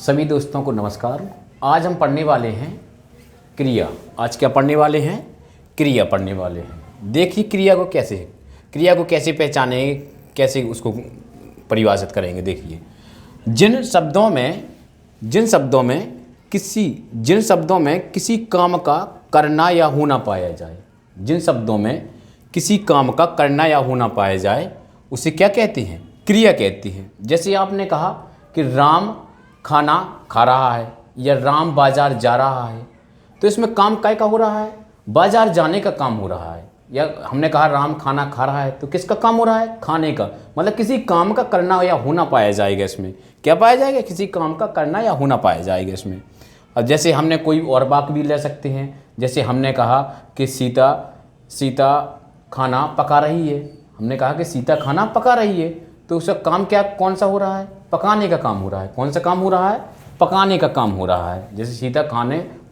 सभी दोस्तों को नमस्कार। आज हम पढ़ने वाले हैं क्रिया। आज क्या पढ़ने वाले हैं? क्रिया पढ़ने वाले हैं। देखिए क्रिया को कैसे पहचानेंगे, कैसे उसको परिभाषित करेंगे। देखिए जिन शब्दों में किसी काम का करना या होना पाया जाए, जिन शब्दों में किसी काम का करना या होना पाया जाए उसे क्या कहते हैं? क्रिया कहती हैं। जैसे आपने कहा कि राम खाना खा रहा है या राम बाजार जा रहा है, तो इसमें काम काय का हो रहा है? बाजार जाने का काम हो रहा है। या हमने कहा राम खाना खा रहा है, तो किसका काम हो रहा है? खाने का। मतलब किसी काम का करना या होना पाया जाएगा। इसमें क्या पाया जाएगा? किसी काम का करना या होना पाया जाएगा इसमें। अब जैसे हमने कोई और वाक्य भी ले सकते हैं। जैसे हमने कहा कि सीता खाना पका रही है। हमने कहा कि सीता खाना पका रही है, तो उसका काम कौन सा हो रहा है? पकाने का काम हो रहा है। कौन सा काम हो रहा है? पकाने का काम हो रहा है। जैसे सीता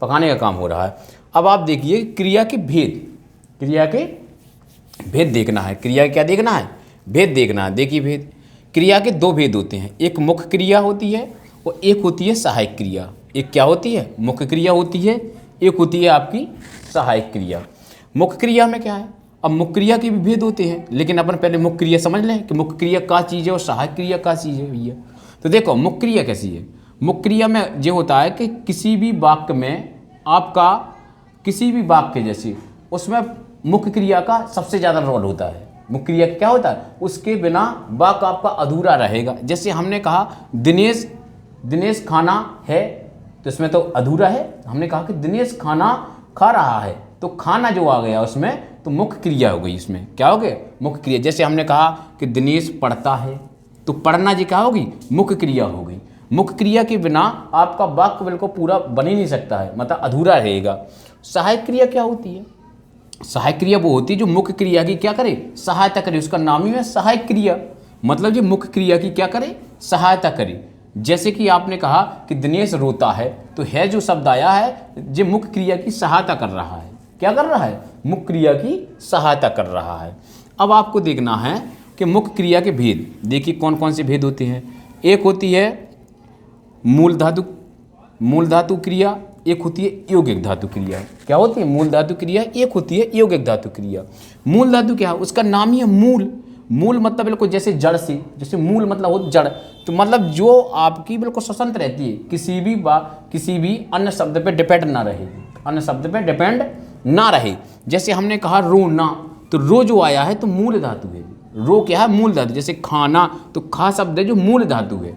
पकाने का काम हो रहा है। अब आप देखिए क्रिया के भेद देखना है। क्रिया क्या देखना है? भेद देखना है। देखिए भेद, क्रिया के दो भेद होते हैं। एक मुख्य क्रिया होती है और एक होती है सहायक क्रिया। एक क्या होती है? मुख्य क्रिया होती है, एक होती है आपकी सहायक क्रिया। मुख्य क्रिया में क्या है? अब मुख्य क्रिया के भी भेद होते हैं, लेकिन अपन पहले मुख्य क्रिया समझ लें कि मुख्य क्रिया क्या चीज़ है और सहायक क्रिया क्या चीज़ है भैया। तो देखो मुख्य क्रिया कैसी है। मुख्य क्रिया में ये होता है कि किसी भी वाक्य जैसे उसमें मुख्य क्रिया का सबसे ज़्यादा रोल होता है। मुख्य क्रिया क्या होता है? उसके बिना वाक्य आपका अधूरा रहेगा। जैसे हमने कहा दिनेश खाना है, तो इसमें तो अधूरा है। हमने कहा कि दिनेश खाना खा रहा है, तो खाना जो आ गया उसमें तो मुख्य क्रिया हो गई। इसमें क्या हो गया? मुख्य क्रिया। जैसे हमने कहा कि दिनेश पढ़ता है, तो पढ़ना जी क्या होगी? मुख्य क्रिया हो गई। मुख्य क्रिया के बिना आपका वाक्य बिल्कुल पूरा बन ही नहीं सकता है, मतलब अधूरा रहेगा। सहायक क्रिया क्या होती है? सहायक क्रिया वो होती है जो मुख्य क्रिया की क्या करे? सहायता करे। उसका नाम ही है सहायक क्रिया। मतलब जो मुख्य क्रिया की क्या करे? सहायता करे। जैसे कि आपने कहा कि दिनेश रोता है, तो है जो शब्द आया है जो मुख्य क्रिया की सहायता कर रहा है। क्या कर रहा है? मुख्य क्रिया की सहायता कर रहा है। अब आपको देखना है कि मुख्य क्रिया के भेद। देखिए कौन कौन से भेद होते हैं। एक होती है मूल धातु क्रिया, एक होती है यौगिक धातु क्रिया। क्या होती है? मूल धातु क्रिया, एक होती है यौगिक धातु क्रिया। मूल धातु क्या है? उसका नाम ही है मूल मतलब बिल्कुल जैसे जड़ से, जैसे मूल मतलब हो जड़, तो मतलब जो आपकी बिल्कुल स्वतंत्र रहती है, किसी भी अन्य शब्द पे डिपेंड ना रहे। जैसे हमने कहा रोना, तो रो जो आया है तो मूल धातु है। रो क्या है? मूल धातु। जैसे खाना, तो खा शब्द है जो मूल धातु है।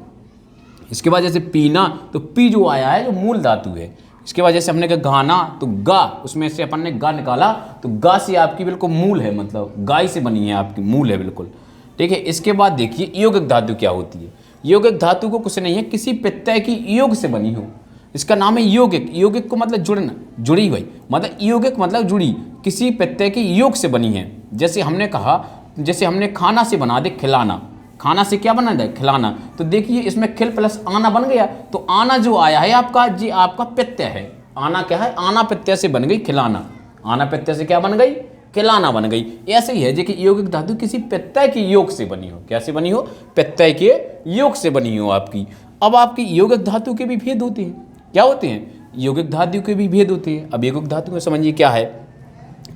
इसके बाद जैसे पीना, तो पी जो आया है जो मूल धातु है। इसके बाद जैसे हमने कहा गाना, तो गा, उसमें से अपन ने गा निकाला, तो गा से आपकी बिल्कुल मूल है, मतलब गाय से बनी है आपकी, मूल है बिल्कुल। ठीक है। इसके बाद देखिए यौगिक धातु क्या होती है। यौगिक धातु को कुछ नहीं है, किसी प्रत्यय की योग से बनी हो, इसका नाम है यौगिक। यौगिक को मतलब जुड़ना, जुड़ी हुई, मतलब यौगिक मतलब जुड़ी, किसी प्रत्यय की योग से बनी है। जैसे हमने कहा, जैसे हमने खाना से बना दे खिलाना, खाना से क्या बना दे? खिलाना। तो देखिए इसमें खिल प्लस आना बन गया, तो आना जो आया है आपका जी आपका प्रत्यय है। आना क्या है? आना प्रत्यय से बन गई खिलाना। आना प्रत्यय से क्या बन गई? खिलाना बन गई। ऐसे ही है जो कि यौगिक धातु किसी प्रत्यय के योग से बनी हो। कैसे बनी हो? प्रत्यय के योग से बनी हो आपकी। अब आपकी यौगिक धातु के भी भेद होते हैं। क्या होते हैं? यौगिक धातु के भी भेद होते हैं। अब यौगिक धातु में समझिए क्या है।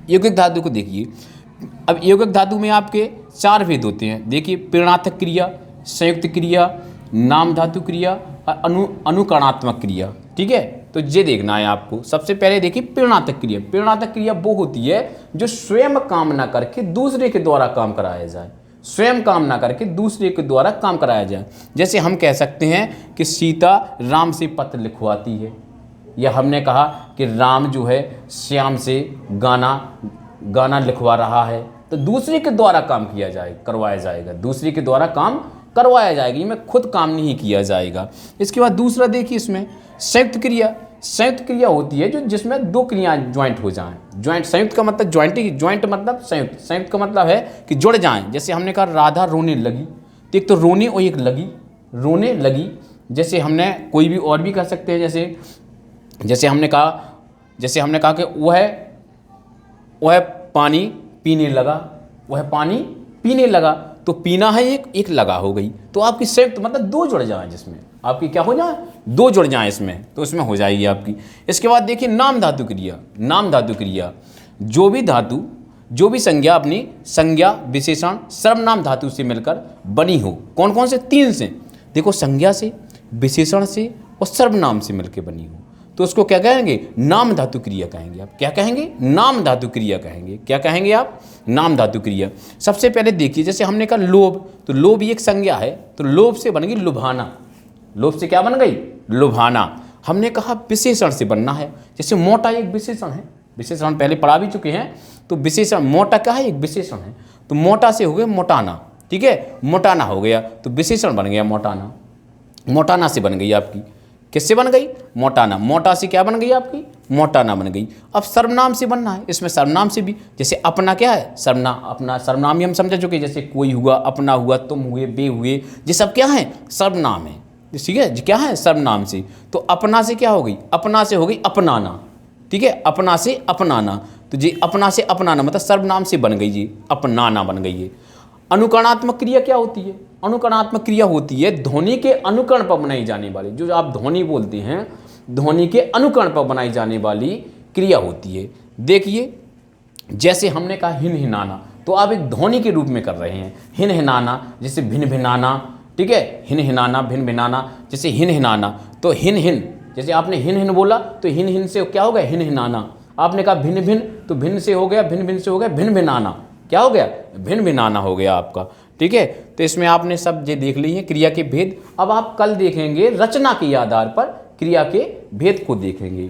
यौगिक धातु को देखिए, अब यौगिक धातु में आपके चार भेद होते हैं। देखिए प्रेरणात्मक क्रिया, संयुक्त क्रिया, नाम धातु क्रिया और अनुकरणात्मक क्रिया। ठीक है, तो ये देखना है आपको। सबसे पहले देखिए प्रेरणात्मक क्रिया। प्रेरणात्मक क्रिया वो होती है जो स्वयं काम ना करके दूसरे के द्वारा काम कराया जाए। स्वयं काम ना करके दूसरे के द्वारा काम कराया जाए। जैसे हम कह सकते हैं कि सीता राम से पत्र लिखवाती है, या हमने कहा कि राम जो है श्याम से गाना लिखवा रहा है, तो दूसरे के द्वारा काम करवाया जाएगा। दूसरे के द्वारा काम करवाया जाएगा, इसमें खुद काम नहीं किया जाएगा। इसके बाद दूसरा देखिए इसमें संयुक्त क्रिया। संयुक्त क्रिया होती है जो जिसमें दो क्रियाएं ज्वाइंट हो जाएं। ज्वाइंट, संयुक्त का मतलब ज्वाइंट मतलब संयुक्त। संयुक्त का मतलब है कि जुड़ जाएं। जैसे हमने कहा राधा रोने लगी, तो एक तो रोने और एक रोने लगी। जैसे हमने कोई भी और भी कर सकते हैं। जैसे हमने कहा कि वह पानी पीने लगा, तो पीना है एक लगा हो गई, तो आपकी संयुक्त मतलब दो जुड़ जाए, जिसमें आपकी क्या हो जाए, दो जुड़ जाए इसमें, तो इसमें हो जाएगी आपकी। इसके बाद देखिए नाम धातु क्रिया। नाम धातु क्रिया, जो भी धातु, जो भी संज्ञा अपनी संज्ञा विशेषण सर्वनाम धातु से मिलकर बनी हो। कौन कौन से? 3 से। देखो, संज्ञा से, विशेषण से और सर्वनाम से मिलकर बनी हो, तो उसको क्या कहेंगे? नाम धातु क्रिया कहेंगे। आप क्या कहेंगे? नाम धातु क्रिया कहेंगे। क्या कहेंगे आप? नाम धातु क्रिया। सबसे पहले देखिए, जैसे हमने कहा लोभ, तो लोभ एक संज्ञा है, तो लोभ से बन गई लुभाना। लोभ से क्या बन गई? लुभाना। हमने कहा विशेषण से बनना है, जैसे मोटा एक विशेषण है, विशेषण पहले पढ़ा भी चुके हैं, तो विशेषण मोटा क्या है? एक विशेषण है, तो मोटा से हो गया मोटाना, ठीक है, मोटाना हो गया, तो विशेषण बन गया मोटाना। मोटाना से बन गई आपकी, किससे बन गई? मोटाना। मोटा से क्या बन गई आपकी? मोटाना बन गई। अब सर्वनाम से बनना है, इसमें सर्वनाम से भी, जैसे अपना क्या है? सर्वनाम। अपना सर्वनाम ही हम समझ चुके, जैसे कोई हुआ, अपना हुआ, तुम हुए, वे हुए, ये सब क्या है? सर्वनाम है, ठीक है, क्या है? सर्वनाम से। तो अपना से क्या हो गई? अपना से हो गई अपनाना, ठीक है, अपना से अपनाना, तो जी अपना से अपनाना मतलब सर्वनाम से बन गई जी, अपनाना बन गई है। अनुकरणात्मक क्रिया क्या होती है? अनुकरणात्मक क्रिया होती है ध्वनि के अनुकरण पर बनाई जाने वाली, जो आप ध्वनि बोलते हैं, ध्वनि के अनुकरण पर बनाई जाने वाली क्रिया होती है। देखिए, जैसे हमने कहा हिन हिनाना, तो आप एक ध्वनि के रूप में कर रहे हैं, हिन हिनाना, जैसे भिन भिनाना, ठीक है, हिन हिनाना, भिन भिनाना, जैसे हिन हिनाना, तो हिन हिन, जैसे आपने हिन हिन बोला, तो हिन हिन से क्या हो गया? हिन हिनाना। आपने कहा भिन्न भिन्न, तो भिन्न से हो गया, भिन्न भिन्न से हो गया भिन्न भिनाना, क्या हो गया? भिन्न भिनाना हो गया आपका, ठीक है। तो इसमें आपने सब ये देख ली है क्रिया के भेद। अब आप कल देखेंगे रचना के आधार पर क्रिया के भेद को देखेंगे।